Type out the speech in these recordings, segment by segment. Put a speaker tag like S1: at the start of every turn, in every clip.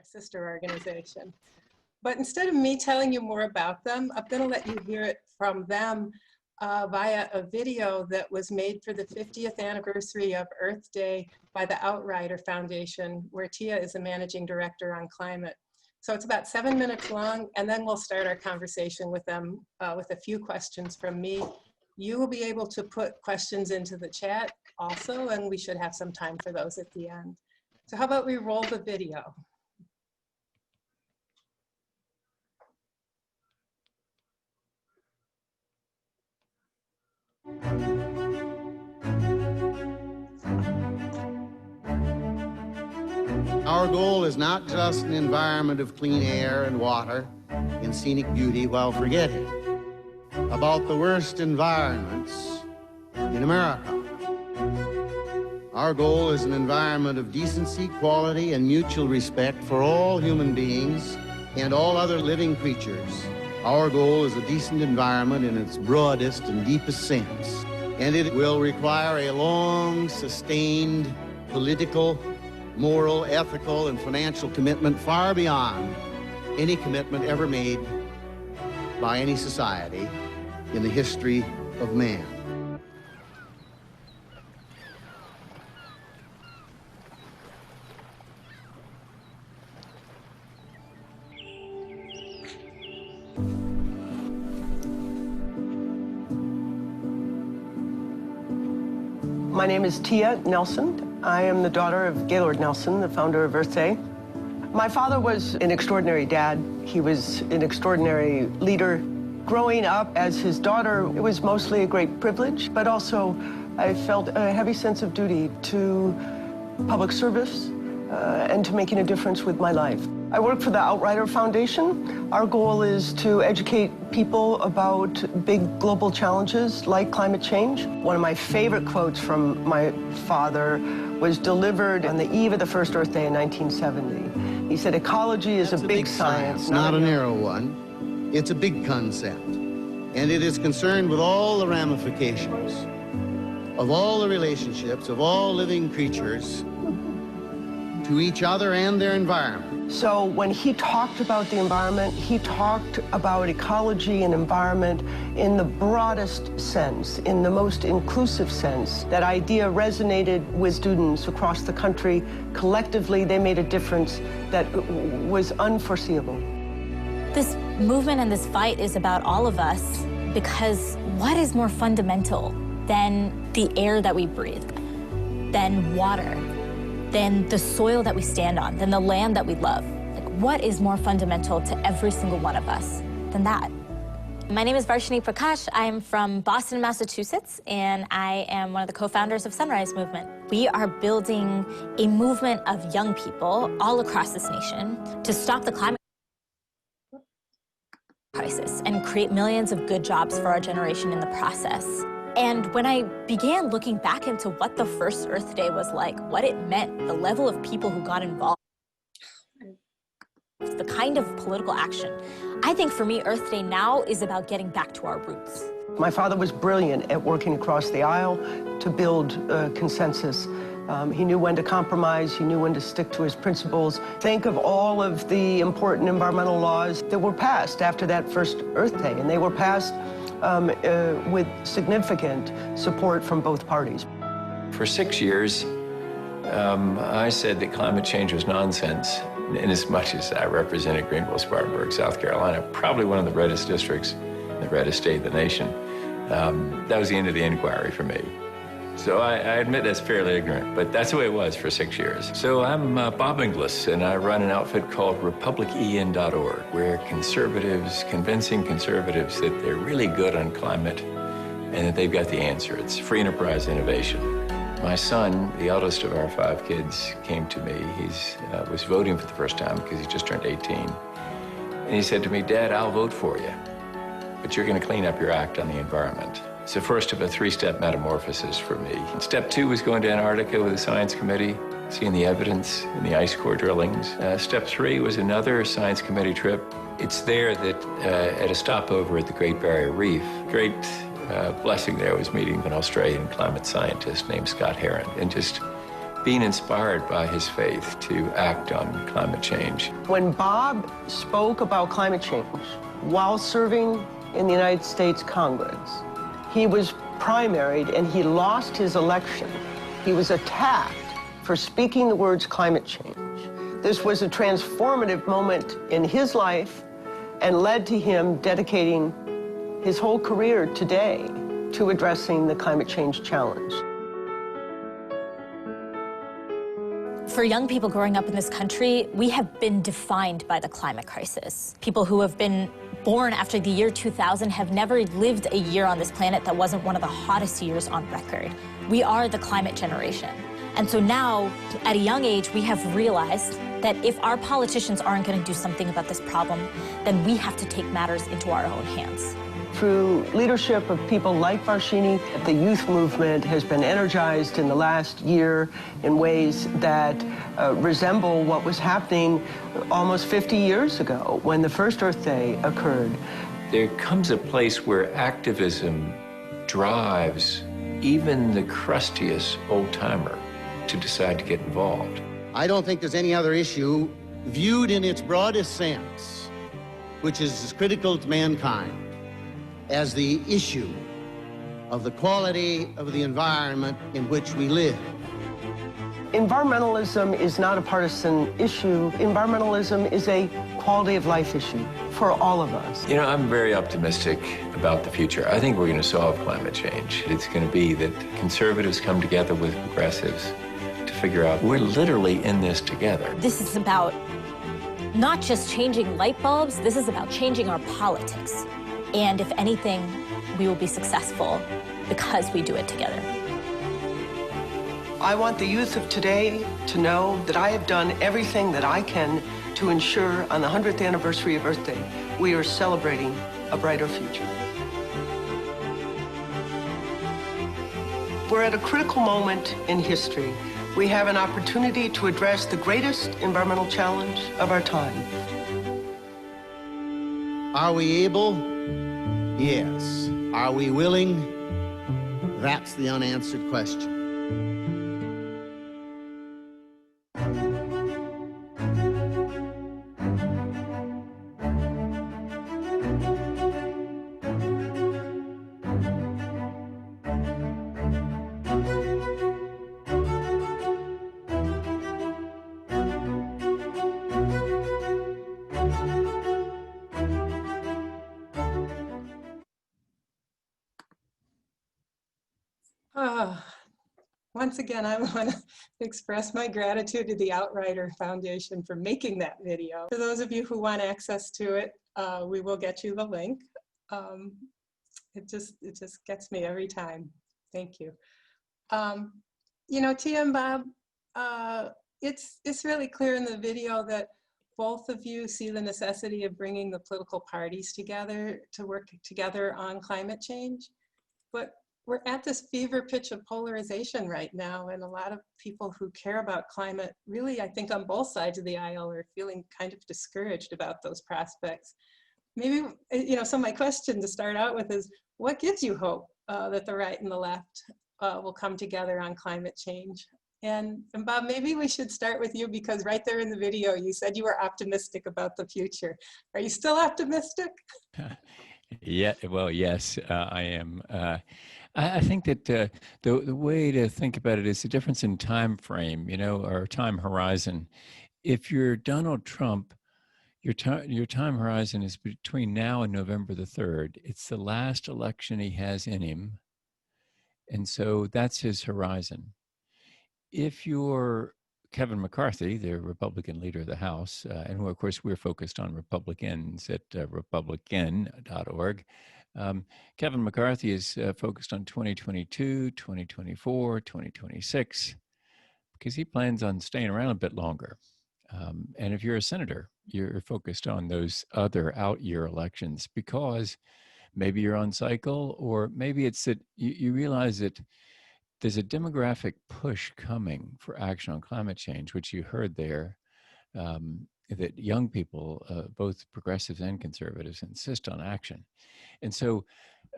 S1: sister organization. But instead of me telling you more about them, I'm going to let you hear it from them via a video that was made for the 50th anniversary of Earth Day by the Outrider Foundation, where Tia is a managing director on climate. So it's about 7 minutes long, and then we'll start our conversation with them with a few questions from me. You will be able to put questions into the chat also, and we should have some time for those at the end. So how about we roll the video?
S2: Our goal is not just an environment of clean air and water and scenic beauty while forgetting about the worst environments in America. Our goal is an environment of decency, quality, and mutual respect for all human beings and all other living creatures. Our goal is a decent environment in its broadest and deepest sense. And it will require a long, sustained political, moral, ethical, and financial commitment far beyond any commitment ever made by any society in the history of man.
S3: My name is Tia Nelson. I am the daughter of Gaylord Nelson, the founder of Earth Day. My father was an extraordinary dad. He was an extraordinary leader. Growing up as his daughter, it was mostly a great privilege, but also I felt a heavy sense of duty to public service and to making a difference with my life. I work for the Outrider Foundation. Our goal is to educate people about big global challenges like climate change. One of my favorite quotes from my father was delivered on the eve of the first Earth Day in 1970. He said, ecology is a big science,
S2: not a narrow one. It's a big concept. And it is concerned with all the ramifications of all the relationships of all living creatures to each other and their environment.
S3: So when he talked about the environment, he talked about ecology and environment in the broadest sense, in the most inclusive sense. That idea resonated with students across the country. Collectively, they made a difference that was unforeseeable.
S4: This movement and this fight is about all of us, because what is more fundamental than the air that we breathe, than water, than the soil that we stand on, than the land that we love? Like, what is more fundamental to every single one of us than that? My name is Varshini Prakash. I'm from Boston, Massachusetts, and I am one of the co-founders of Sunrise Movement. We are building a movement of young people all across this nation to stop the climate crisis and create millions of good jobs for our generation in the process. And when I began looking back into what the first Earth Day was like, what it meant, the level of people who got involved, the kind of political action, I think for me, Earth Day now is about getting back to our roots.
S3: My father was brilliant at working across the aisle to build consensus. He knew when to compromise, he knew when to stick to his principles. Think of all of the important environmental laws that were passed after that first Earth Day, and they were passed with significant support from both parties.
S5: For 6 years, I said that climate change was nonsense, in as much as I represented Greenville-Spartanburg, South Carolina, probably one of the reddest districts, the reddest state of the nation. That was the end of the inquiry for me. So I admit that's fairly ignorant, but that's the way it was for 6 years. So I'm Bob Inglis, and I run an outfit called RepublicEN.org, where conservatives, convincing conservatives that they're really good on climate and that they've got the answer. It's free enterprise innovation. My son, the eldest of our 5 kids, came to me. He was voting for the first time because he just turned 18. And he said to me, "Dad, I'll vote for you, but you're going to clean up your act on the environment." It's the first of a 3-step metamorphosis for me. Step 2 was going to Antarctica with a science committee, seeing the evidence in the ice core drillings. Step 3 was another science committee trip. It's there that at a stopover at the Great Barrier Reef, great blessing there was meeting an Australian climate scientist named Scott Heron, and just being inspired by his faith to act on climate change.
S3: When Bob spoke about climate change while serving in the United States Congress, he was primaried and he lost his election. He was attacked for speaking the words climate change. This was a transformative moment in his life and led to him dedicating his whole career today to addressing the climate change challenge.
S4: For young people growing up in this country, we have been defined by the climate crisis. People who have been born after the year 2000 have never lived a year on this planet that wasn't one of the hottest years on record. We are the climate generation. And so now, at a young age, we have realized that if our politicians aren't going to do something about this problem, then we have to take matters into our own hands.
S3: Through leadership of people like Varshini, the youth movement has been energized in the last year in ways that resemble what was happening almost 50 years ago when the first Earth Day occurred.
S5: There comes a place where activism drives even the crustiest old-timer to decide to get involved.
S2: I don't think there's any other issue viewed in its broadest sense, which is as critical to mankind as the issue of the quality of the environment in which we live.
S3: Environmentalism is not a partisan issue. Environmentalism is a quality of life issue for all of us.
S5: You know, I'm very optimistic about the future. I think we're going to solve climate change. It's going to be that conservatives come together with progressives to figure out we're literally in this together.
S4: This is about not just changing light bulbs, this is about changing our politics. And if anything, we will be successful because we do it together.
S3: I want the youth of today to know that I have done everything that I can to ensure on the 100th anniversary of Earth Day, we are celebrating a brighter future. We're at a critical moment in history. We have an opportunity to address the greatest environmental challenge of our time.
S2: Are we able? Yes. Are we willing? That's the unanswered question.
S1: Once again, I want to express my gratitude to the Outrider Foundation for making that video. For those of you who want access to it, we will get you the link. It just gets me every time. Thank you. You know, Tia and Bob, it's really clear in the video that both of you see the necessity of bringing the political parties together to work together on climate change. But we're at this fever pitch of polarization right now, and a lot of people who care about climate really, I think on both sides of the aisle, are feeling kind of discouraged about those prospects. Maybe, you know, so my question to start out with is, what gives you hope that the right and the left will come together on climate change? And Bob, maybe we should start with you, because right there in the video, you said you were optimistic about the future. Are you still optimistic?
S5: Yeah, well, yes, I am. I think that the way to think about it is the difference in time frame, you know, or time horizon. If you're Donald Trump, your time horizon is between now and November the 3rd. It's the last election he has in him. And so that's his horizon. If you're Kevin McCarthy, the Republican leader of the House, and of course we're focused on Republicans at republican.org. Kevin McCarthy is focused on 2022, 2024, 2026, because he plans on staying around a bit longer. And if you're a senator, you're focused on those other out-year elections, because maybe you're on cycle, or maybe it's that you realize that there's a demographic push coming for action on climate change, which you heard there, that young people, both progressives and conservatives, insist on action. And so,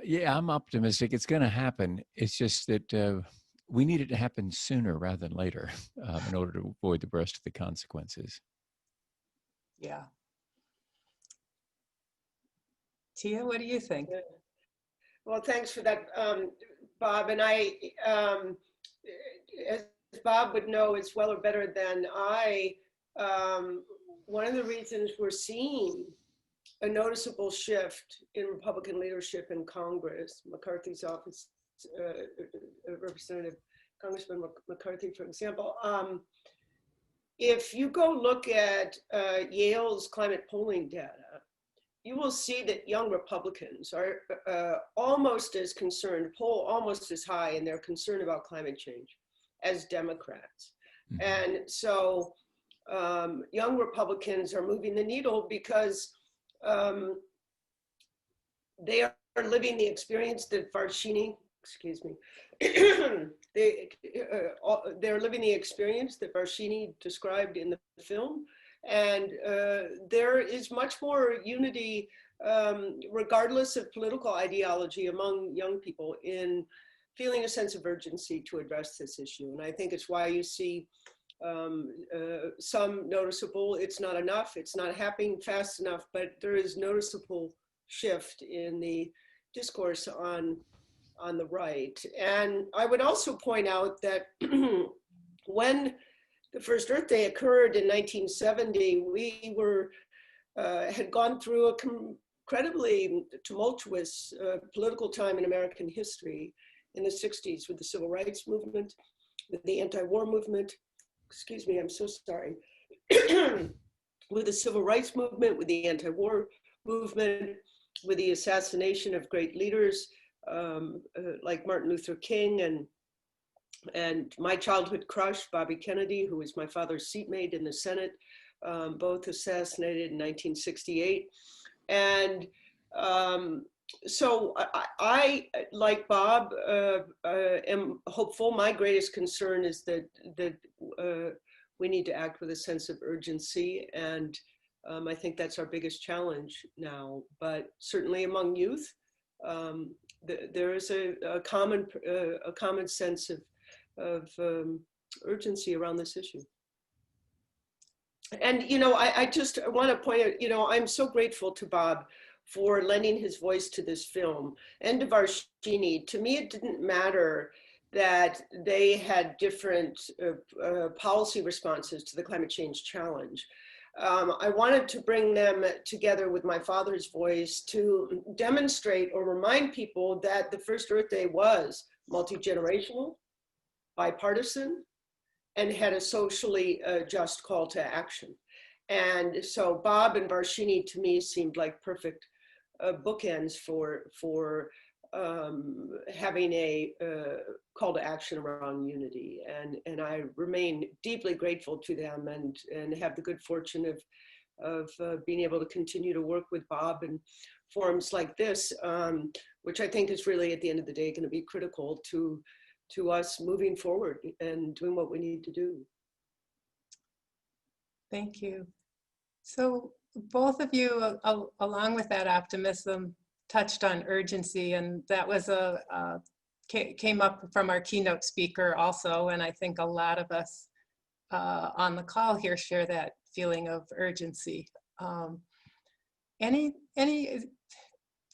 S5: yeah, I'm optimistic. It's going to happen. It's just that we need it to happen sooner rather than later in order to avoid the rest of the consequences.
S1: Yeah. Tia, what do you think?
S3: Well, thanks for that, Bob. And as Bob would know as well or better than I, one of the reasons we're seeing a noticeable shift in Republican leadership in Congress, McCarthy's office, Representative Congressman McCarthy, for example, if you go look at Yale's climate polling data, you will see that young Republicans are almost as concerned, poll almost as high in their concern about climate change as Democrats. Mm-hmm. And so young Republicans are moving the needle because they are living the experience that Varshini, they're living the experience that Varshini described in the film. And there is much more unity, regardless of political ideology, among young people in feeling a sense of urgency to address this issue. And I think it's why you see some noticeable, it's not enough, it's not happening fast enough, but there is noticeable shift in the discourse on the right. And I would also point out that when the first Earth Day occurred in 1970, we had gone through a incredibly tumultuous political time in American history in the 60s with the Civil Rights Movement, with the anti-war movement, I'm so sorry, with the Civil Rights Movement, with the anti-war movement, with the assassination of great leaders like Martin Luther King and my childhood crush, Bobby Kennedy, who was my father's seatmate in the Senate, both assassinated in 1968. And so I, like Bob, am hopeful. My greatest concern is that we need to act with a sense of urgency. And I think that's our biggest challenge now. But certainly among youth, there is a common sense of urgency around this issue. And, I just want to point out, I'm so grateful to Bob for lending his voice to this film and to Varshini. To me, it didn't matter that they had different policy responses to the climate change challenge. I wanted to bring them together with my father's voice to demonstrate or remind people that the first Earth Day was multi-generational, bipartisan, and had a socially just call to action. And so Bob and Varshini, to me, seemed like perfect bookends for having a call to action around unity. And I remain deeply grateful to them and have the good fortune of being able to continue to work with Bob in forums like this, which I think is really, at the end of the day, going to be critical to us moving forward and doing what we need to do.
S1: Thank you. So both of you, along with that optimism, touched on urgency, and that was came up from our keynote speaker also, and I think a lot of us on the call here share that feeling of urgency. Any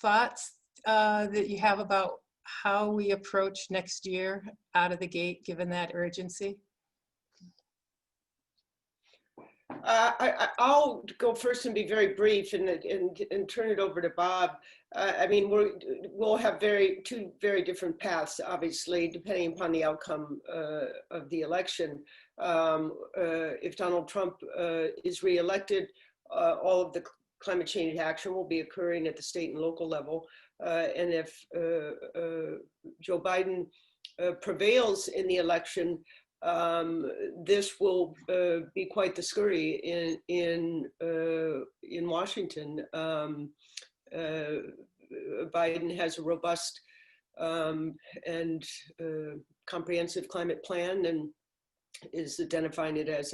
S1: thoughts that you have about how we approach next year out of the gate, given that urgency?
S3: I'll go first and be very brief and turn it over to Bob. I mean, we'll have two very different paths, obviously, depending upon the outcome of the election. If Donald Trump is reelected, all of the climate change action will be occurring at the state and local level. And if Joe Biden prevails in the election, this will be quite the scurry in Washington. Biden has a robust and comprehensive climate plan and is identifying it as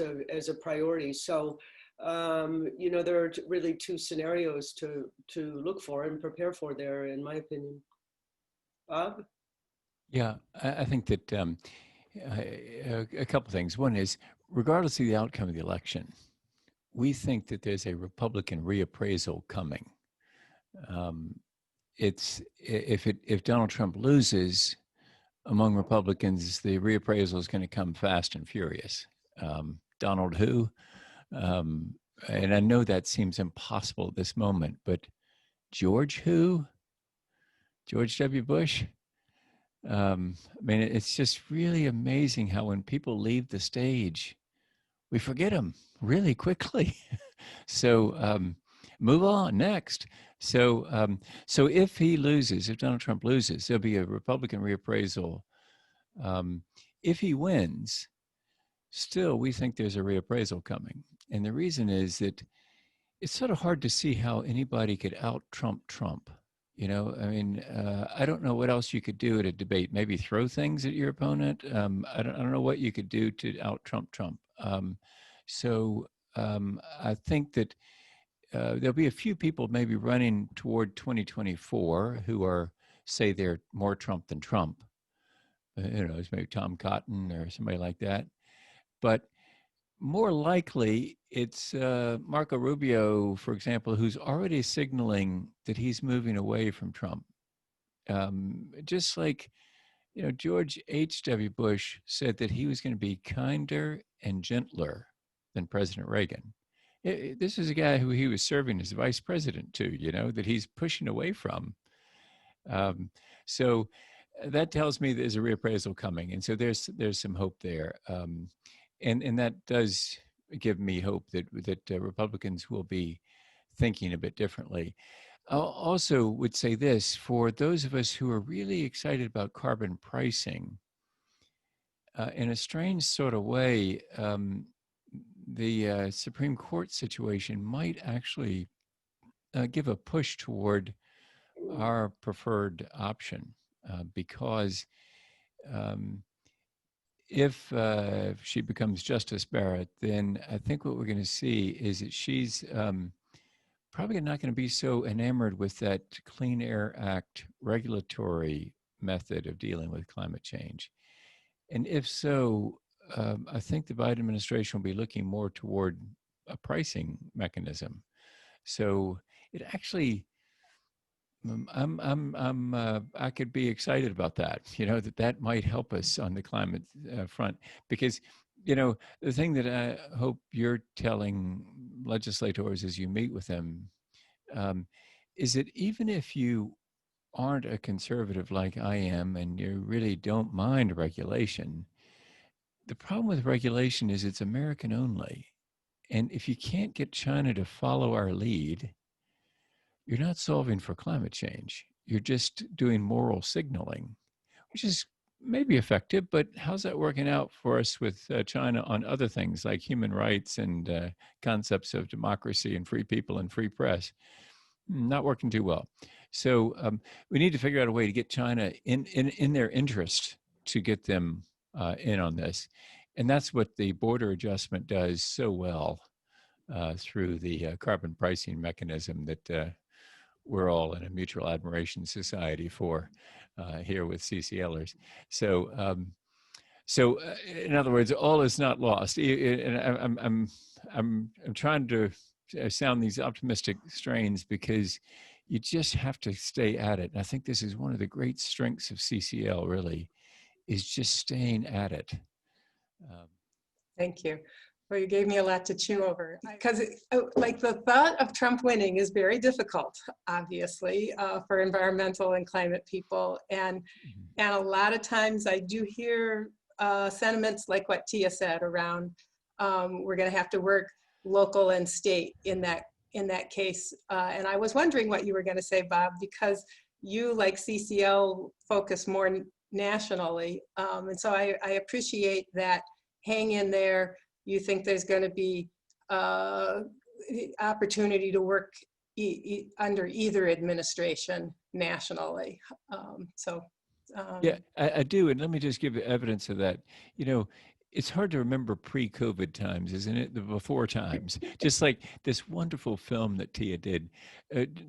S3: a priority. So, there are really two scenarios to look for and prepare for there, in my opinion. Bob?
S5: Yeah, I think that A couple things. One is, regardless of the outcome of the election, we think that there's a Republican reappraisal coming. If Donald Trump loses, among Republicans, the reappraisal is going to come fast and furious. Donald who? And I know that seems impossible at this moment, but George who? George W. Bush? I mean, it's just really amazing how when people leave the stage, we forget them really quickly. So move on next. So if he loses, if Donald Trump loses, there'll be a Republican reappraisal. If he wins, still we think there's a reappraisal coming. And the reason is that it's sort of hard to see how anybody could out-Trump Trump. You know, I mean, I don't know what else you could do at a debate. Maybe throw things at your opponent. I don't know what you could do to out-Trump Trump. I think that there'll be a few people maybe running toward 2024 who are, say, they're more Trump than Trump. It's maybe Tom Cotton or somebody like that. But more likely, it's Marco Rubio, for example, who's already signaling that he's moving away from Trump. Just like, George H.W. Bush said that he was going to be kinder and gentler than President Reagan. This is a guy who he was serving as vice president to, that he's pushing away from. So that tells me there's a reappraisal coming. And so there's some hope there. And that does give me hope that Republicans will be thinking a bit differently. I also would say this, for those of us who are really excited about carbon pricing, in a strange sort of way, the Supreme Court situation might actually give a push toward our preferred option because if she becomes Justice Barrett, then I think what we're going to see is that she's probably not going to be so enamored with that Clean Air Act regulatory method of dealing with climate change. And if so, I think the Biden administration will be looking more toward a pricing mechanism. So it actually, I could be excited about that. That might help us on the climate front, because the thing that I hope you're telling legislators as you meet with them is that even if you aren't a conservative like I am and you really don't mind regulation, the problem with regulation is it's American only. And if you can't get China to follow our lead, you're not solving for climate change. You're just doing moral signaling, which is maybe effective, but how's that working out for us with China on other things like human rights and concepts of democracy and free people and free press? Not working too well. So we need to figure out a way to get China in their interest to get them in on this. And that's what the border adjustment does so well through the carbon pricing mechanism that we're all in a mutual admiration society for here with CCLers. So, in other words, all is not lost. And I'm trying to sound these optimistic strains because you just have to stay at it. And I think this is one of the great strengths of CCL, really, is just staying at it.
S1: Thank you. Well, you gave me a lot to chew over, because like the thought of Trump winning is very difficult, obviously, for environmental and climate people. And a lot of times I do hear sentiments like what Tia said around we're going to have to work local and state in that case. And I was wondering what you were going to say, Bob, because you, like CCL, focus more nationally. And so I appreciate that. Hang in there. You think there's going to be opportunity to work under either administration nationally.
S5: Yeah, I do. And let me just give evidence of that. it's hard to remember pre-COVID times, isn't it? The before times. Just like this wonderful film that Tia did.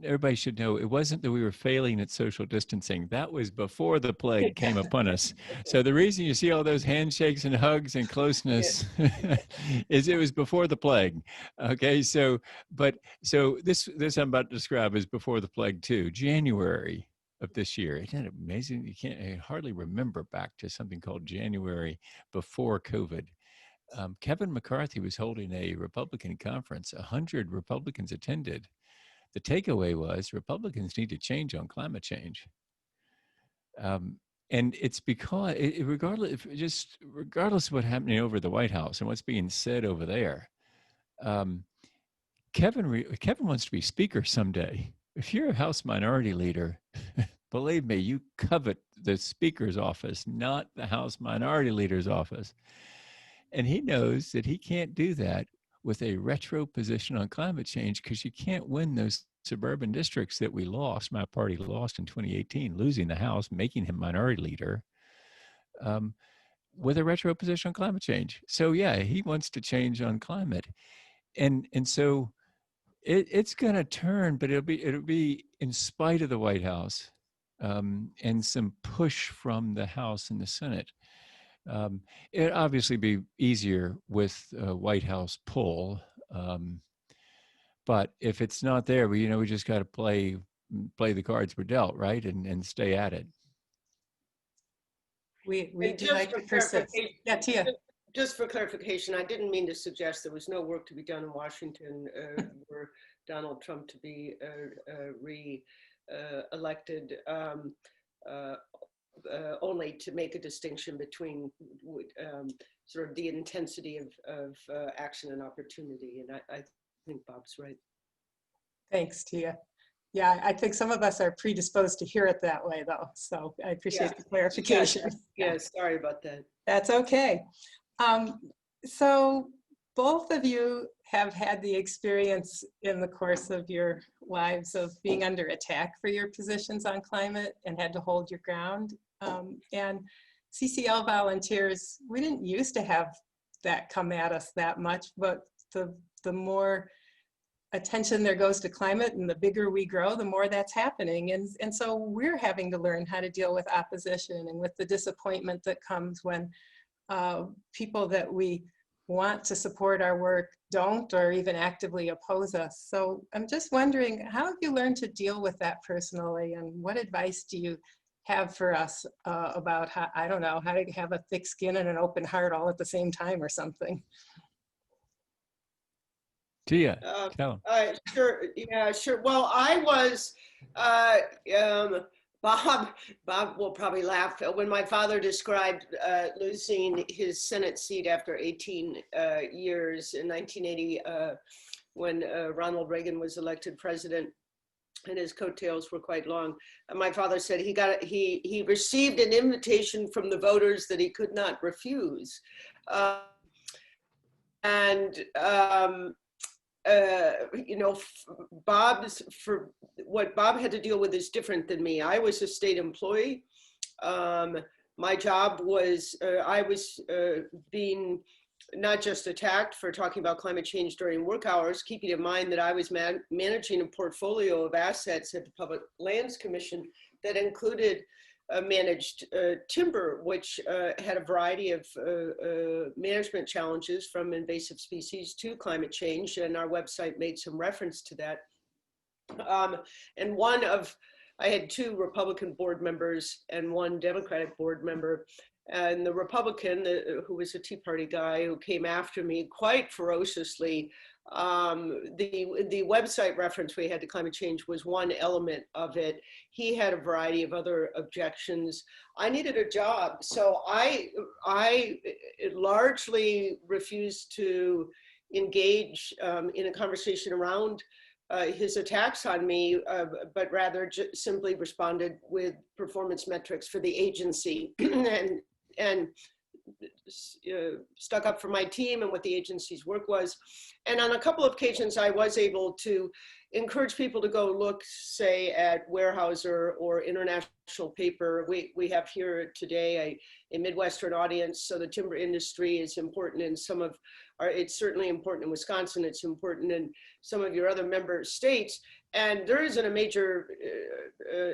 S5: Everybody should know it wasn't that we were failing at social distancing. That was before the plague came upon us. So the reason you see all those handshakes and hugs and closeness is it was before the plague. Okay, so this I'm about to describe is before the plague too. January of this year. Isn't it amazing? You can't hardly remember back to something called January before COVID. Kevin McCarthy was holding a Republican conference. 100 Republicans attended. The takeaway was Republicans need to change on climate change. And it's because, regardless of what's happening over the White House and what's being said over there, Kevin wants to be speaker someday. If you're a House Minority Leader, believe me, you covet the Speaker's office, not the House Minority Leader's office. And he knows that he can't do that with a retro position on climate change because you can't win those suburban districts that we lost. My party lost in 2018, losing the House, making him Minority Leader, with a retro position on climate change. So yeah, he wants to change on climate. And so it's going to turn, but it'll be in spite of the White House and some push from the House and the Senate. It'd obviously be easier with a White House pull, but if it's not there, we just got to play the cards we're dealt, right, and stay at it.
S1: We do like to persist. Yeah, Tia.
S3: Just for clarification, I didn't mean to suggest there was no work to be done in Washington for Donald Trump to be re-elected, only to make a distinction between sort of the intensity of action and opportunity. And I think Bob's right.
S1: Thanks, Tia. Yeah, I think some of us are predisposed to hear it that way, though. So I appreciate the clarification.
S3: Yeah, sorry about that.
S1: That's okay. So both of you have had the experience in the course of your lives of being under attack for your positions on climate and had to hold your ground. And CCL volunteers, we didn't used to have that come at us that much, but the more attention there goes to climate and the bigger we grow, the more that's happening. And so we're having to learn how to deal with opposition and with the disappointment that comes when people that we want to support our work don't or even actively oppose us. So I'm just wondering, how have you learned to deal with that personally, and what advice do you have for us about how, I don't know, how to have a thick skin and an open heart all at the same time or something?
S5: Tia, tell him.
S3: Sure, yeah, sure. Well, I was, Bob will probably laugh. When my father described losing his Senate seat after 18 years in 1980, when Ronald Reagan was elected president, and his coattails were quite long, my father said he received an invitation from the voters that he could not refuse. What Bob had to deal with is different than me. I was a state employee. My job was, I was being not just attacked for talking about climate change during work hours, keeping in mind that I was managing a portfolio of assets at the Public Lands Commission that included managed timber, which had a variety of management challenges, from invasive species to climate change, and our website made some reference to that. And I had 2 Republican board members and 1 Democratic board member, and the Republican, who was a Tea Party guy who came after me quite ferociously. The website reference we had to climate change was one element of it. He had a variety of other objections. I needed a job, so I largely refused to engage in a conversation around his attacks on me, but rather simply responded with performance metrics for the agency and stuck up for my team and what the agency's work was. And on a couple of occasions, I was able to encourage people to go look, say, at Weyerhaeuser or International Paper. We have here today a Midwestern audience, so the timber industry is important in some of our, it's certainly important in Wisconsin, it's important in some of your other member states. And there isn't a major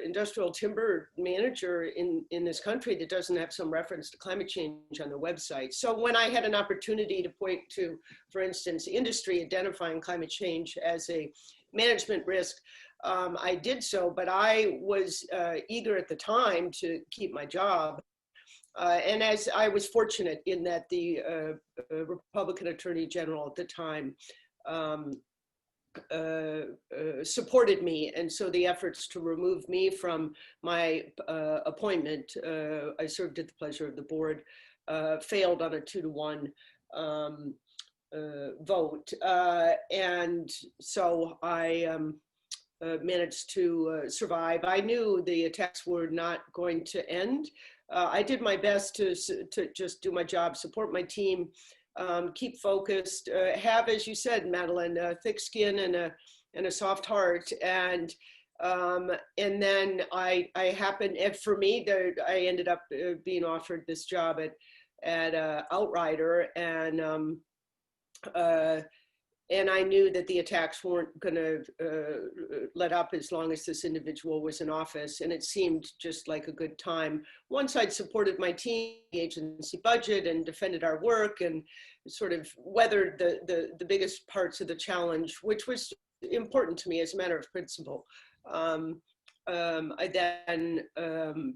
S3: industrial timber manager in this country that doesn't have some reference to climate change on their website. So when I had an opportunity to point to, for instance, industry identifying climate change as a management risk, I did so, but I was eager at the time to keep my job. And as I was fortunate in that the Republican Attorney General at the time supported me. And so the efforts to remove me from my appointment, I served at the pleasure of the board, failed on a 2-to-1 vote. And so I managed to survive. I knew the attacks were not going to end. I did my best to just do my job, support my team, keep focused, have, as you said, Madeline, a thick skin and a soft heart. And then I happened, and for me, I ended up being offered this job at Outrider, and I knew that the attacks weren't going to let up as long as this individual was in office. And it seemed just like a good time. Once I'd supported my team, the agency budget, and defended our work, and sort of weathered the biggest parts of the challenge, which was important to me as a matter of principle. I then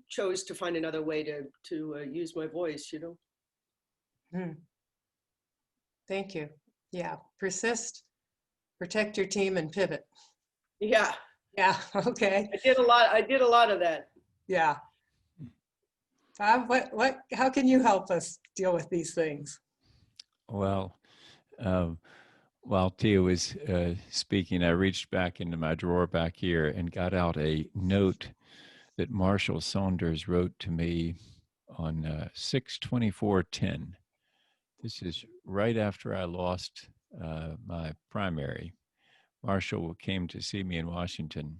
S3: chose to find another way to use my voice, you know.
S1: Thank you. Yeah, persist, protect your team, and pivot.
S3: Yeah.
S1: Yeah, okay.
S3: I did a lot of that.
S1: Yeah. Bob, how can you help us deal with these things?
S5: Well, while Tia was speaking, I reached back into my drawer back here and got out a note that Marshall Saunders wrote to me on 6/24/10. This is right after I lost my primary. Marshall came to see me in Washington,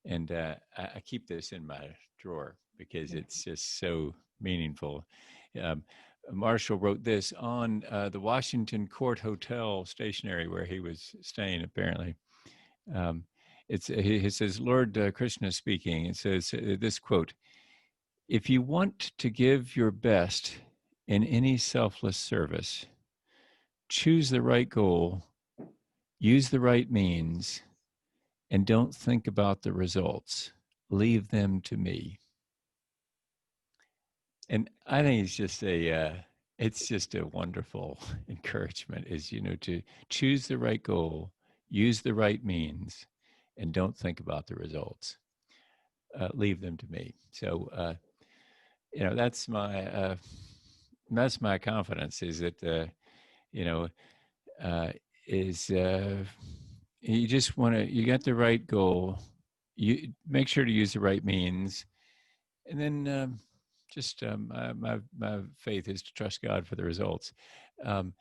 S5: and I keep this in my drawer because it's just so meaningful. Marshall wrote this on the Washington Court Hotel stationery where he was staying, apparently. He says, Lord Krishna speaking, it says this quote, "If you want to give your best in any selfless service, choose the right goal, use the right means, and don't think about the results. Leave them to me." And I think it's just a wonderful encouragement, is, you know, to choose the right goal, use the right means, and don't think about the results. Leave them to me. So, you know, that's my confidence, is that, you know, you just want to, you got the right goal, you make sure to use the right means, and then my faith is to trust God for the results. And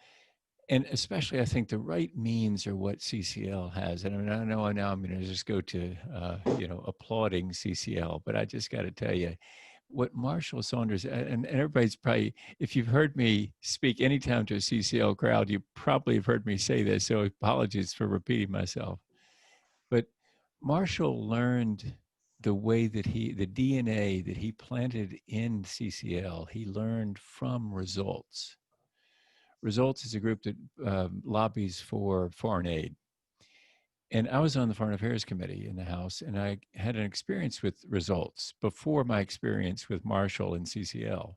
S5: especially, I think the right means are what CCL has. And I mean, I know now I'm going to just go to, you know, applauding CCL, but I just got to tell you, what Marshall Saunders, and everybody's probably, if you've heard me speak anytime to a CCL crowd, you probably have heard me say this, so apologies for repeating myself. But Marshall learned the way that the DNA that he planted in CCL, he learned from Results. Results is a group that lobbies for foreign aid. And I was on the Foreign Affairs Committee in the House, and I had an experience with Results before my experience with Marshall and CCL.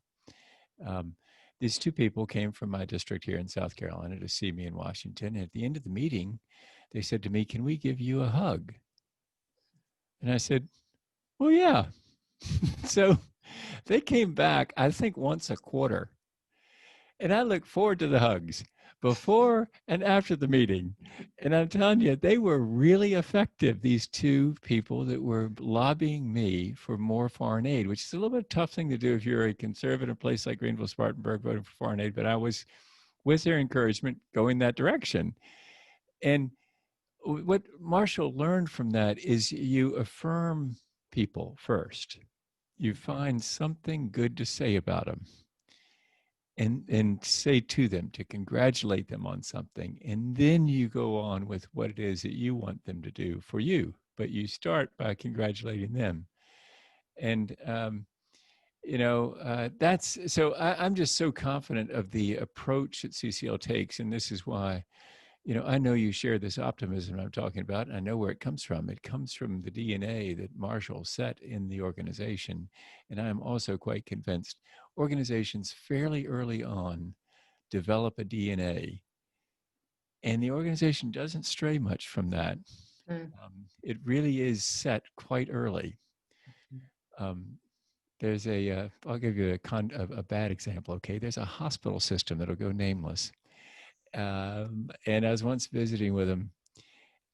S5: These two people came from my district here in South Carolina to see me in Washington. And at the end of the meeting, they said to me, "Can we give you a hug?" And I said, "Well, yeah." So they came back, I think, once a quarter. And I look forward to the hugs before and after the meeting. And I'm telling you, they were really effective, these two people that were lobbying me for more foreign aid, which is a little bit tough thing to do if you're a conservative place like Greenville, Spartanburg, voting for foreign aid. But I was, with their encouragement, going that direction. And what Marshall learned from that is you affirm people first. You find something good to say about them and say to them, to congratulate them on something. And then you go on with what it is that you want them to do for you. But you start by congratulating them. And, that's so I'm just so confident of the approach that CCL takes. And this is why, I know you share this optimism I'm talking about, and I know where it comes from. It comes from the DNA that Marshall set in the organization. And I am also quite convinced organizations fairly early on develop a DNA, and the organization doesn't stray much from that. It really is set quite early. There's I'll give you a bad example, okay? There's a hospital system that'll go nameless. And I was once visiting with him,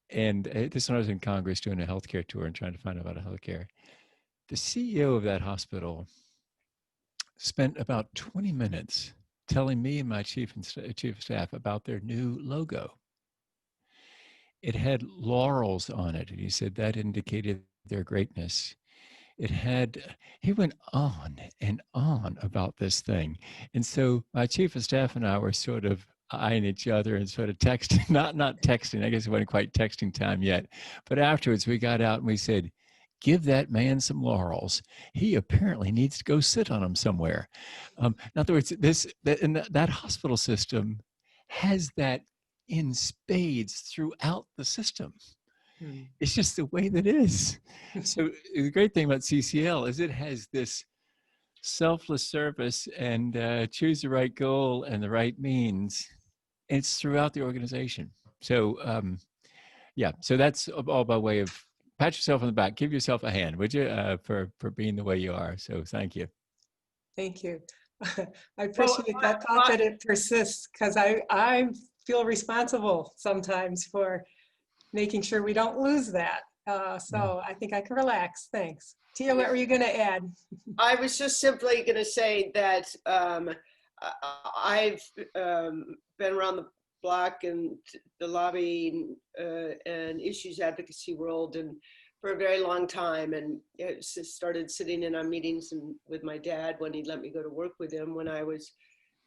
S5: and this when I was in Congress doing a healthcare tour and trying to find out about healthcare. The CEO of that hospital spent about 20 minutes telling me and my chief of staff about their new logo. It had laurels on it, and he said that indicated their greatness. He went on and on about this thing. And so my chief of staff and I were sort of eyeing each other and sort of texting, not texting, I guess it wasn't quite texting time yet. But afterwards we got out and we said, give that man some laurels. He apparently needs to go sit on them somewhere. In other words, that hospital system has that in spades throughout the system. It's just the way that it is. So the great thing about CCL is it has this selfless service and choose the right goal and the right means. It's throughout the organization. So so that's all by way of pat yourself on the back, give yourself a hand, would you, for being the way you are. So thank you.
S1: Thank you. I appreciate that thought that it persists, because I feel responsible sometimes for making sure we don't lose that. So I think I can relax. Thanks. Tia, what were you going to add?
S6: I was just simply going to say that I've been around the block and the lobbying and issues advocacy world and for a very long time, and started sitting in on meetings and with my dad when he let me go to work with him when I was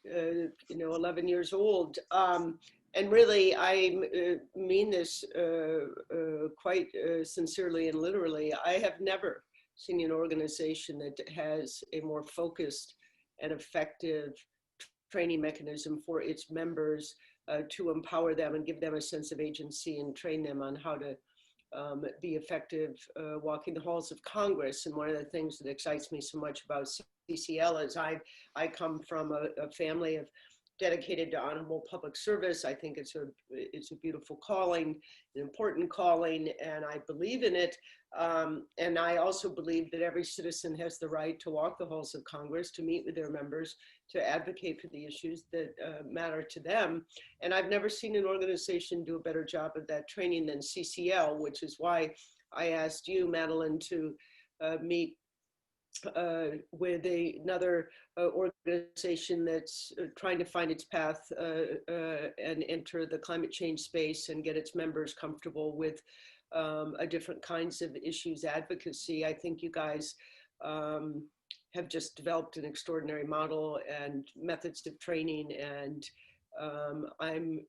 S6: 11 years old. And really, I mean this quite sincerely and literally. I have never seen an organization that has a more focused and effective training mechanism for its members to empower them and give them a sense of agency and train them on how to be effective walking the halls of Congress. And one of the things that excites me so much about CCL is I come from a family of dedicated to honorable public service. I think it's a beautiful calling, an important calling, and I believe in it. And I also believe that every citizen has the right to walk the halls of Congress, to meet with their members, to advocate for the issues that matter to them. And I've never seen an organization do a better job of that training than CCL, which is why I asked you, Madeline, to meet with another organization that's trying to find its path and enter the climate change space and get its members comfortable with different kinds of issues advocacy. I think you guys have just developed an extraordinary model and methods of training, and on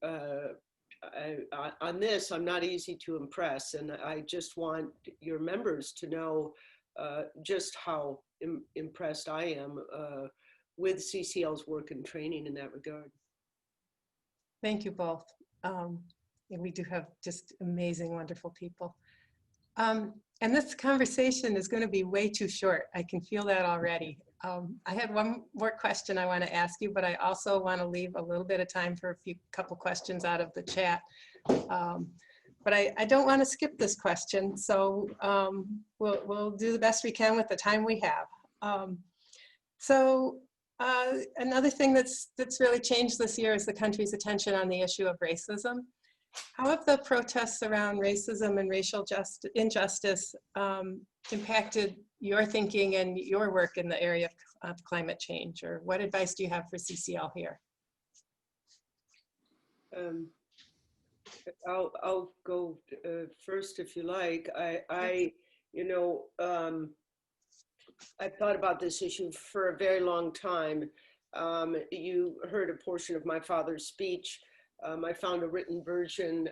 S6: this, I'm not easy to impress, and I just want your members to know just how impressed I am with CCL's work and training in that regard.
S1: Thank you both. And we do have just amazing, wonderful people. And this conversation is going to be way too short. I can feel that already. I had one more question I want to ask you, but I also want to leave a little bit of time for a couple questions out of the chat. But I don't want to skip this question, so we'll do the best we can with the time we have. So Another thing that's really changed this year is the country's attention on the issue of racism. How have the protests around racism and racial injustice impacted your thinking and your work in the area of climate change? Or what advice do you have for CCL here?
S6: I'll go first if you like. I've thought about this issue for a very long time. You heard a portion of my father's speech. I found a written version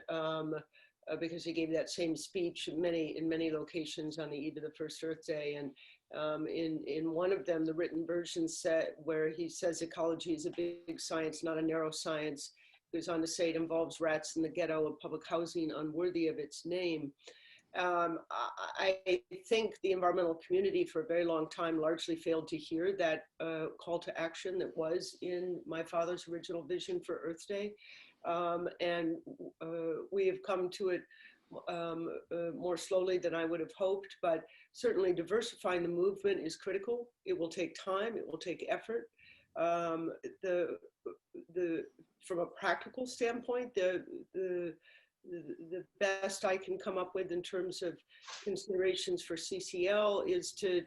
S6: because he gave that same speech in many locations on the eve of the first Earth Day. And in one of them, the written version where he says ecology is a big science, not a narrow science. He goes on to say it involves rats in the ghetto of public housing unworthy of its name. I think the environmental community for a very long time largely failed to hear that call to action that was in my father's original vision for Earth Day. And we have come to it more slowly than I would have hoped, but certainly diversifying the movement is critical. It will take time, it will take effort. From a practical standpoint, the best I can come up with in terms of considerations for CCL is to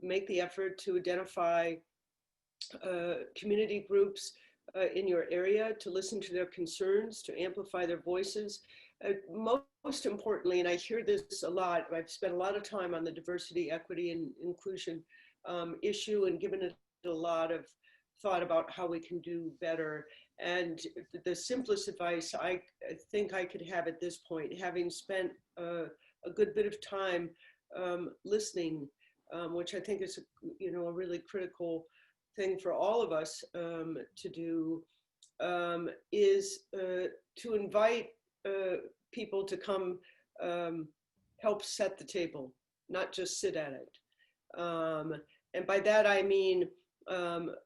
S6: make the effort to identify community groups in your area, to listen to their concerns, to amplify their voices. Most importantly, and I hear this a lot, I've spent a lot of time on the diversity, equity, and inclusion issue and given it a lot of thought about how we can do better. And the simplest advice I think I could have at this point, having spent a good bit of time listening, which I think is a really critical thing for all of us to do, is to invite people to come help set the table, not just sit at it. And by that I mean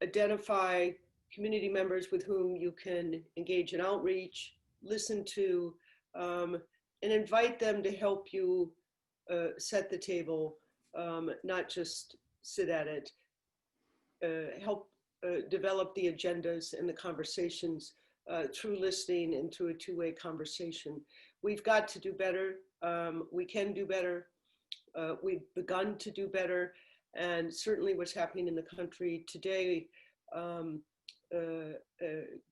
S6: identify community members with whom you can engage in outreach, listen to, and invite them to help you set the table, not just sit at it. Help develop the agendas and the conversations through listening and through a two-way conversation. We've got to do better. We can do better. We've begun to do better. And certainly what's happening in the country today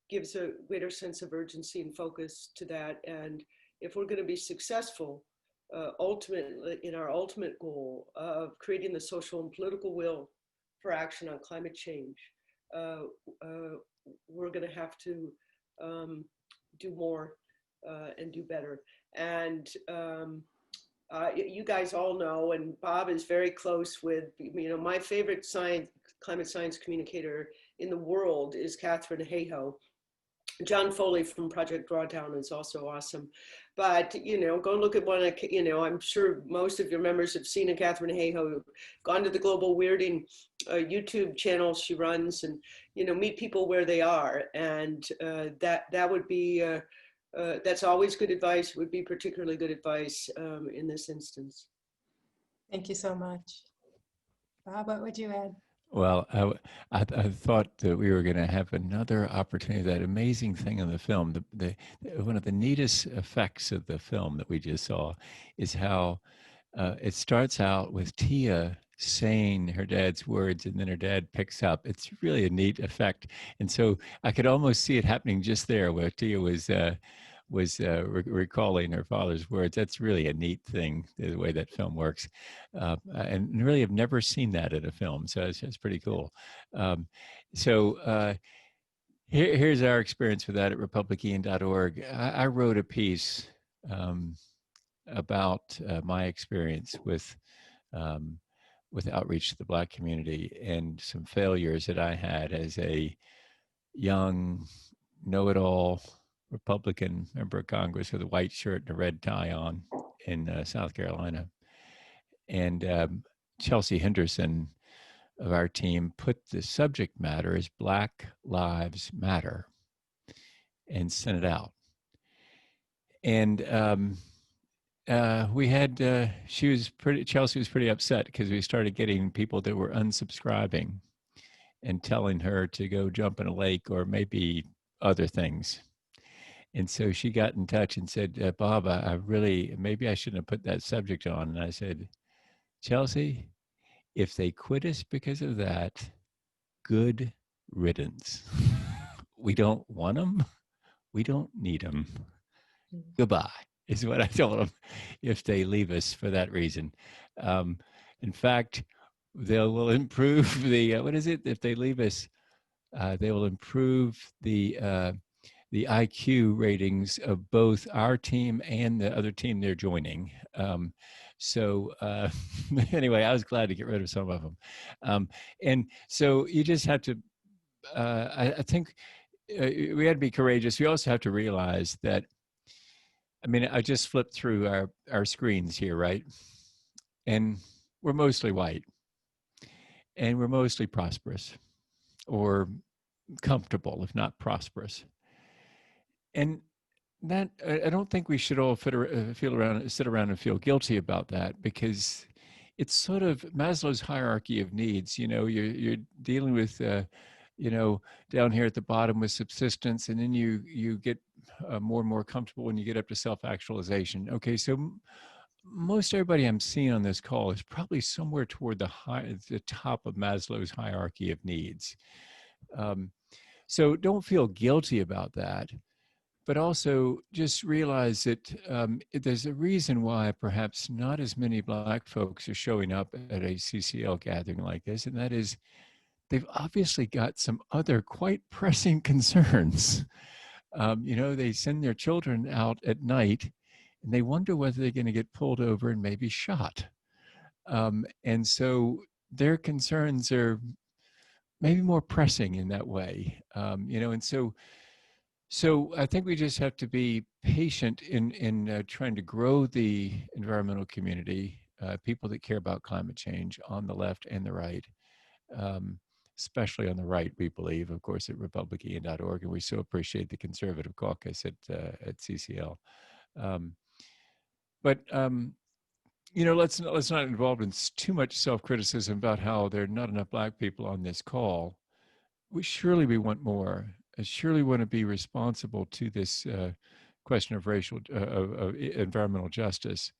S6: gives a greater sense of urgency and focus to that. And if we're going to be successful, ultimately in our ultimate goal of creating the social and political will for action on climate change, we're going to have to do more and do better. And you guys all know, and Bob is very close with, my favorite climate science communicator in the world is Catherine Hayhoe. John Foley from Project Drawdown is also awesome. But, go look at one, I'm sure most of your members have seen a Catherine Hayhoe, gone to the Global Weirding YouTube channel she runs, and, meet people where they are. And that would be, that's always good advice, would be particularly good advice in this instance.
S1: Thank you so much. Bob, what would you add?
S5: Well, I thought that we were going to have another opportunity. That amazing thing in the film, one of the neatest effects of the film that we just saw is how it starts out with Tia saying her dad's words, and then her dad picks up. It's really a neat effect. And so I could almost see it happening just there where Tia was recalling her father's words. That's really a neat thing, the way that film works. And really have never seen that in a film. So it's pretty cool. Here's our experience with that at republican.org. I wrote a piece about my experience with outreach to the Black community and some failures that I had as a young know-it-all Republican member of Congress with a white shirt and a red tie on in South Carolina. And Chelsea Henderson of our team put the subject matter as Black Lives Matter and sent it out. And Chelsea was pretty upset because we started getting people that were unsubscribing. and telling her to go jump in a lake or maybe other things. And so she got in touch and said, Bob, I really, maybe I shouldn't have put that subject on. And I said, Chelsea, if they quit us because of that, good riddance. We don't want them. We don't need them. Goodbye, is what I told them if they leave us for that reason. Um, in fact, they will improve the, what is it? If they leave us, they will improve the IQ ratings of both our team and the other team they're joining. So anyway, I was glad to get rid of some of them. And so you just have to, I think we had to be courageous. We also have to realize that, I mean, I just flipped through our screens here, right? And we're mostly white and we're mostly prosperous or comfortable, if not prosperous. And that I don't think we should all sit around and feel guilty about that, because it's sort of Maslow's hierarchy of needs. You know, you're dealing with, you know, down here at the bottom with subsistence, and then you get more and more comfortable when you get up to self-actualization. Okay, so most everybody I'm seeing on this call is probably somewhere toward the top of Maslow's hierarchy of needs. So don't feel guilty about that, but also just realize that there's a reason why perhaps not as many Black folks are showing up at a CCL gathering like this, and that is they've obviously got some other quite pressing concerns. You know, they send their children out at night and they wonder whether they're going to get pulled over and maybe shot. And so their concerns are maybe more pressing in that way. You know, and so I think we just have to be patient in trying to grow the environmental community, people that care about climate change on the left and the right, especially on the right, we believe, of course, at republican.org, and we so appreciate the conservative caucus at CCL. But you know, let's not involve in too much self-criticism about how there are not enough Black people on this call. We want more. I surely want to be responsible to this question of environmental justice,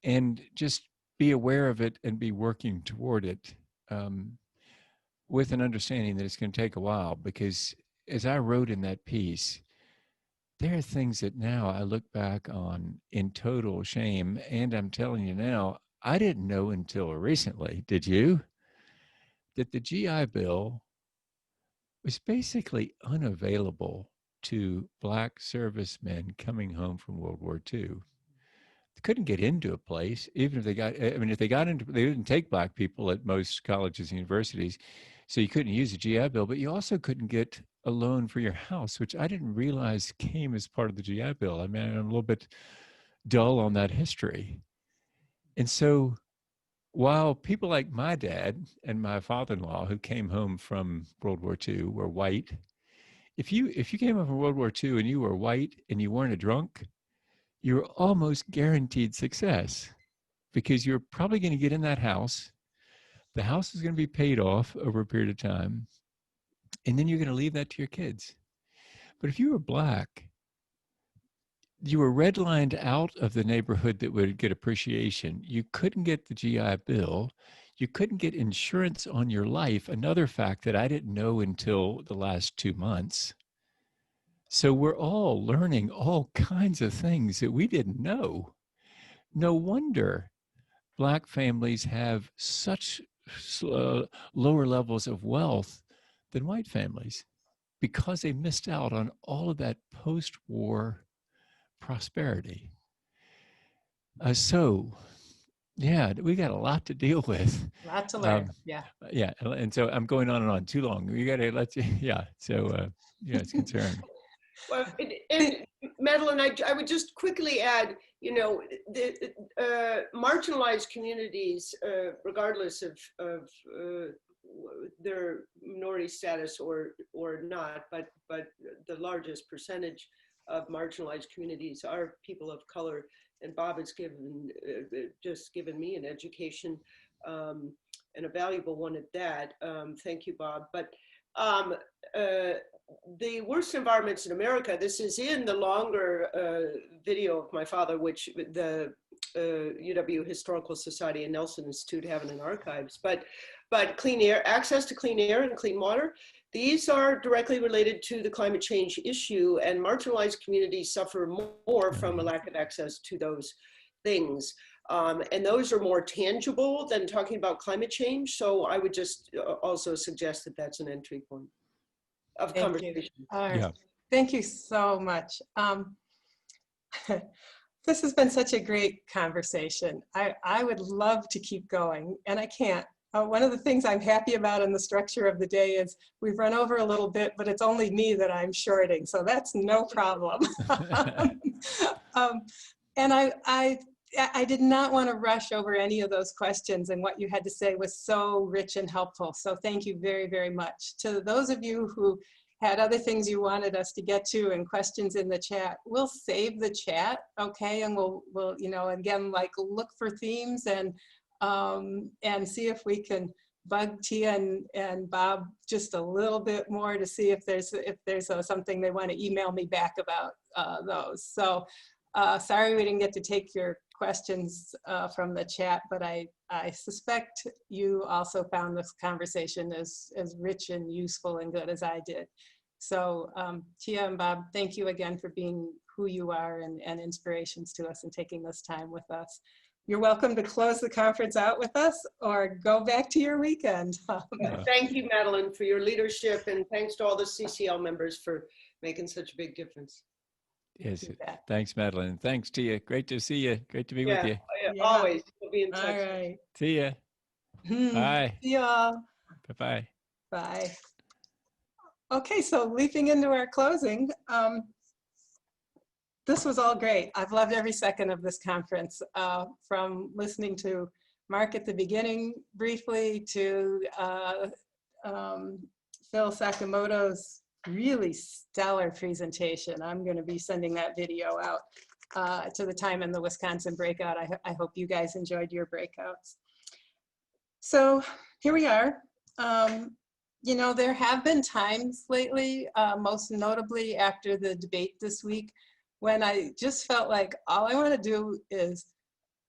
S5: and just be aware of it and be working toward it, with an understanding that it's going to take a while. Because as I wrote in that piece, there are things that now I look back on in total shame, and I'm telling you now, I didn't know until recently, did you, that the GI Bill was basically unavailable to Black servicemen coming home from World War II. They couldn't get into a place, even if they got, I mean, if they got into, they didn't take Black people at most colleges and universities, so you couldn't use the GI Bill, but you also couldn't get a loan for your house, which I didn't realize came as part of the GI Bill. I mean, I'm a little bit dull on that history. And so while people like my dad and my father-in-law, who came home from World War II, were white, if you came home from World War II and you were white and you weren't a drunk, you were almost guaranteed success, because you're probably going to get in that house. The house is going to be paid off over a period of time, and then you're going to leave that to your kids. But if you were Black, you were redlined out of the neighborhood that would get appreciation. You couldn't get the GI Bill. You couldn't get insurance on your life, another fact that I didn't know until the last 2 months. So we're all learning all kinds of things that we didn't know. No wonder Black families have such lower levels of wealth than white families, because they missed out on all of that post-war prosperity. So, yeah, we got a lot to deal with.
S1: A lot to learn. Yeah.
S5: Yeah, and so I'm going on and on too long. We got to let you. Yeah. So, yeah, it's concerned.
S6: Well, and Madeline, I would just quickly add, you know, the marginalized communities, regardless of their minority status or not, but the largest percentage of marginalized communities are people of color. And Bob has just given me an education and a valuable one at that. Thank you, Bob. But the worst environments in America, this is in the longer video of my father, which the UW Historical Society and Nelson Institute have in an archives, but clean air, access to clean air and clean water, these are directly related to the climate change issue, and marginalized communities suffer more from a lack of access to those things. And those are more tangible than talking about climate change. So I would just also suggest that that's an entry point of conversation.
S1: All right. Yeah. Thank you so much. This has been such a great conversation. I would love to keep going, and I can't. One of the things I'm happy about in the structure of the day is we've run over a little bit, but it's only me that I'm shorting, so that's no problem. And I did not want to rush over any of those questions, and what you had to say was so rich and helpful. So thank you very, very much. To those of you who had other things you wanted us to get to and questions in the chat, we'll save the chat, okay? And we'll you know, again, like look for themes and see if we can bug Tia and Bob just a little bit more to see if there's something they want to email me back about those. So sorry we didn't get to take your questions from the chat, but I suspect you also found this conversation as rich and useful and good as I did. So Tia and Bob, thank you again for being who you are and inspirations to us and taking this time with us. You're welcome to close the conference out with us or go back to your weekend.
S6: Thank you, Madeline, for your leadership, and thanks to all the CCL members for making such a big difference.
S7: Yes, thanks, Madeline. Thanks, Tia. Great to see you. Great to be with you.
S6: Yeah. Always. We'll be in touch.
S1: All right.
S7: See ya. Bye.
S1: See y'all.
S7: Bye-bye.
S1: Bye. Okay, so leaping into our closing, this was all great. I've loved every second of this conference, from listening to Mark at the beginning briefly to Phil Sakamoto's really stellar presentation. I'm going to be sending that video out to the time in the Wisconsin breakout. I hope you guys enjoyed your breakouts. So here we are. You know, there have been times lately, most notably after the debate this week, when I just felt like all I want to do is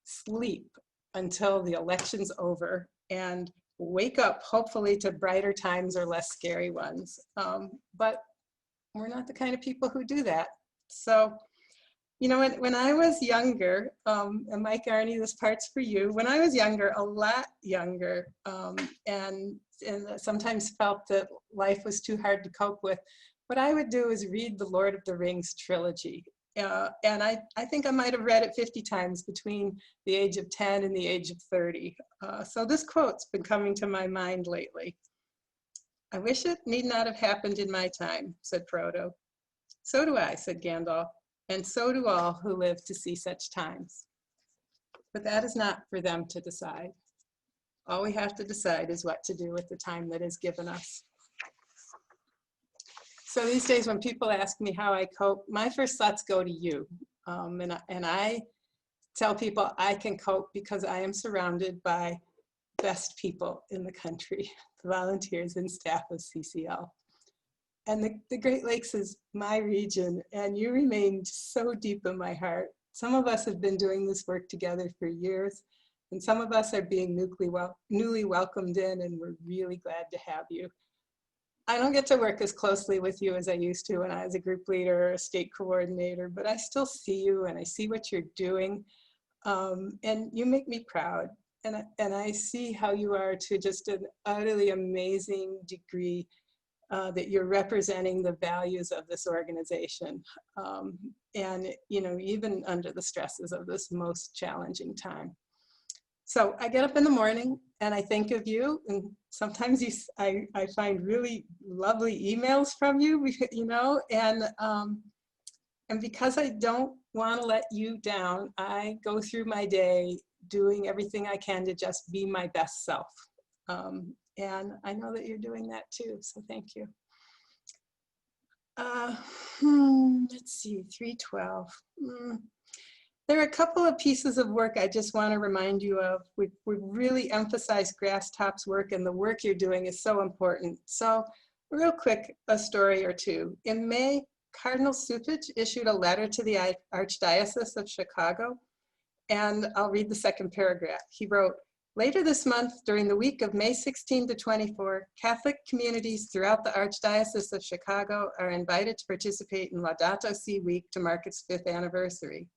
S1: sleep until the election's over and wake up, hopefully, to brighter times or less scary ones. But we're not the kind of people who do that. So, you know, when I was younger, and Mike Arney, this part's for you. When I was younger, a lot younger, and sometimes felt that life was too hard to cope with, what I would do is read the Lord of the Rings trilogy. And I think I might have read it 50 times between the age of 10 and the age of 30. So this quote's been coming to my mind lately. "I wish it need not have happened in my time," said Frodo. "So do I," said Gandalf, "and so do all who live to see such times." But that is not for them to decide. All we have to decide is what to do with the time that is given us. So these days when people ask me how I cope, my first thoughts go to you. And I tell people I can cope because I am surrounded by best people in the country, the volunteers and staff of CCL. And the Great Lakes is my region, and you remain so deep in my heart. Some of us have been doing this work together for years, and some of us are being newly welcomed in, and we're really glad to have you. I don't get to work as closely with you as I used to when I was a group leader or a state coordinator, but I still see you and I see what you're doing. And you make me proud. And I see how you are to just an utterly amazing degree that you're representing the values of this organization. And, you know, even under the stresses of this most challenging time. So I get up in the morning and I think of you, and sometimes I find really lovely emails from you, you know, and because I don't want to let you down, I go through my day doing everything I can to just be my best self. And I know that you're doing that too, so thank you. Let's see, 312. There are a couple of pieces of work I just want to remind you of. We've really emphasized Grasstop's work, and the work you're doing is so important. So real quick, a story or two. In May, Cardinal Cupich issued a letter to the Archdiocese of Chicago, and I'll read the second paragraph. He wrote, "Later this month, during the week of May 16 to 24, Catholic communities throughout the Archdiocese of Chicago are invited to participate in Laudato Si Week to mark its 5th anniversary."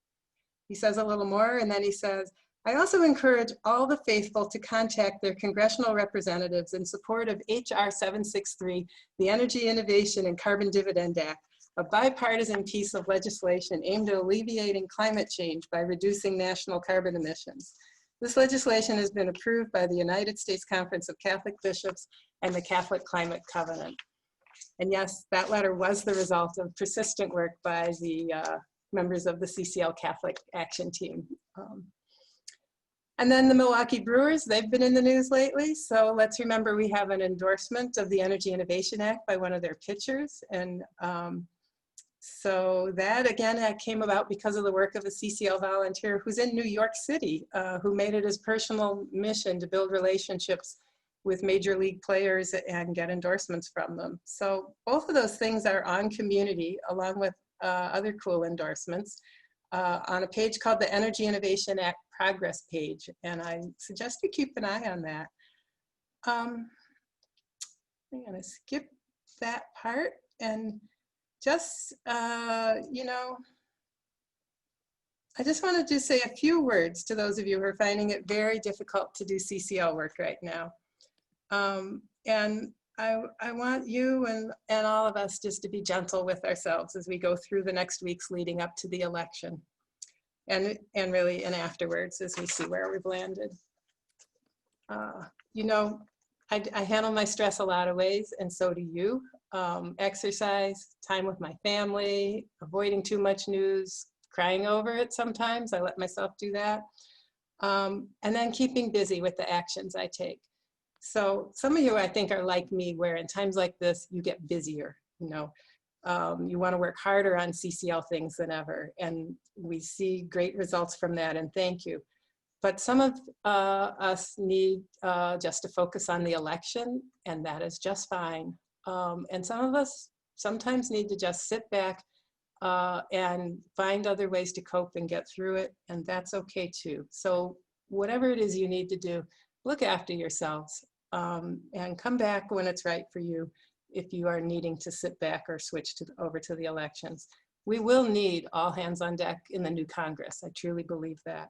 S1: He says a little more, and then he says, "I also encourage all the faithful to contact their congressional representatives in support of HR 763, the Energy Innovation and Carbon Dividend Act, a bipartisan piece of legislation aimed at alleviating climate change by reducing national carbon emissions. This legislation has been approved by the United States Conference of Catholic Bishops and the Catholic Climate Covenant." And yes, that letter was the result of persistent work by the members of the CCL Catholic Action Team. And then the Milwaukee Brewers, they've been in the news lately. So let's remember we have an endorsement of the Energy Innovation Act by one of their pitchers. And so that again came about because of the work of a CCL volunteer who's in New York City, who made it his personal mission to build relationships with major league players and get endorsements from them. So both of those things are on community, along with other cool endorsements, on a page called the Energy Innovation Act Progress page. And I suggest you keep an eye on that. I'm gonna skip that part and just, you know, I just wanted to say a few words to those of you who are finding it very difficult to do CCL work right now. And I want you and all of us just to be gentle with ourselves as we go through the next weeks leading up to the election, and really and afterwards as we see where we've landed. You know, I handle my stress a lot of ways, and so do you. Exercise, time with my family, avoiding too much news, crying over it sometimes. I let myself do that. And then keeping busy with the actions I take. So some of you, I think, are like me, where in times like this, you get busier, you know. You want to work harder on CCL things than ever. And we see great results from that, and thank you. But some of us need just to focus on the election, and that is just fine. And some of us sometimes need to just sit back and find other ways to cope and get through it, and that's okay too. So whatever it is you need to do, look after yourselves and come back when it's right for you if you are needing to sit back or switch over to the elections. We will need all hands on deck in the new Congress. I truly believe that.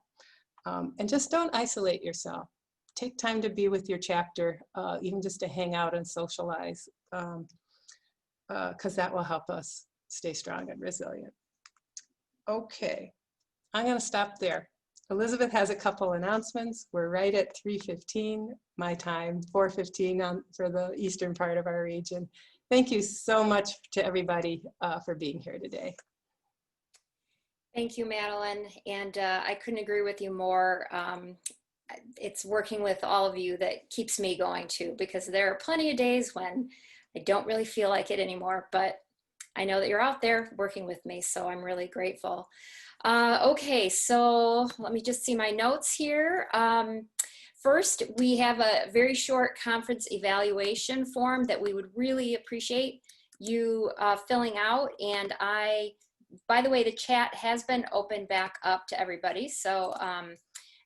S1: And just don't isolate yourself. Take time to be with your chapter, even just to hang out and socialize, because that will help us stay strong and resilient. Okay, I'm going to stop there. Elizabeth has a couple announcements. We're right at 3:15 my time, 4:15 for the eastern part of our region. Thank you so much to everybody for being here today.
S8: Thank you, Madeline. And I couldn't agree with you more. It's working with all of you that keeps me going too, because there are plenty of days when I don't really feel like it anymore, but I know that you're out there working with me, so I'm really grateful. Okay, so let me just see my notes here. First, we have a very short conference evaluation form that we would really appreciate you filling out. And by the way, the chat has been opened back up to everybody. So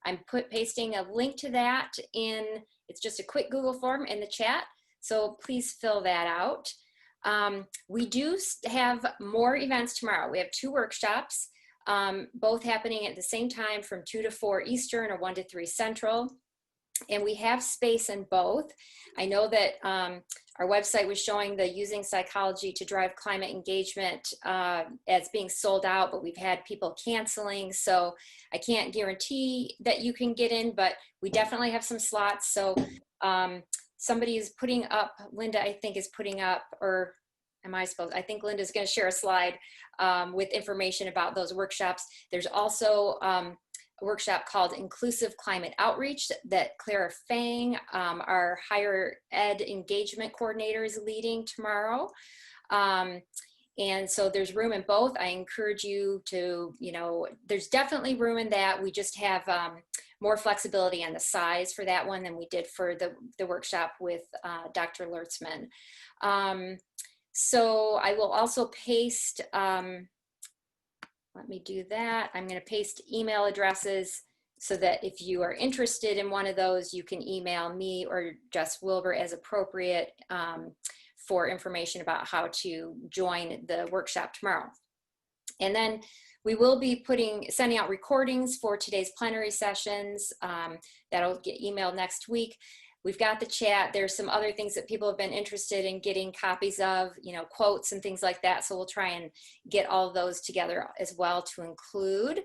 S8: I'm pasting a link to that in, it's just a quick Google form in the chat. So please fill that out. We do have more events tomorrow. We have 2 workshops, both happening at the same time from 2 to 4 Eastern or 1 to 3 Central. And we have space in both. I know that our website was showing the Using Psychology to Drive Climate Engagement as being sold out, but we've had people canceling. So I can't guarantee that you can get in, but we definitely have some slots. So somebody is putting up, Linda, I think is putting up, or am I supposed, I think Linda's going to share a slide with information about those workshops. There's also a workshop called Inclusive Climate Outreach that Clara Fang, our higher ed engagement coordinator, is leading tomorrow. And so there's room in both. I encourage you to, there's definitely room in that. We just have more flexibility on the size for that one than we did for the workshop with Dr. Lertzman. So I will also paste, let me do that. I'm going to paste email addresses so that if you are interested in one of those, you can email me or Jess Wilbur as appropriate for information about how to join the workshop tomorrow. And then we will be sending out recordings for today's plenary sessions. That'll get emailed next week. We've got the chat. There's some other things that people have been interested in getting copies of, quotes and things like that. So we'll try and get all of those together as well to include.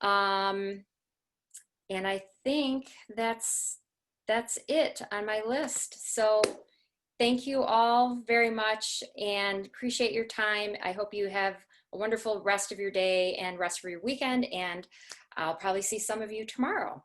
S8: And I think that's it on my list. So thank you all very much and appreciate your time. I hope you have a wonderful rest of your day and rest of your weekend. And I'll probably see some of you tomorrow.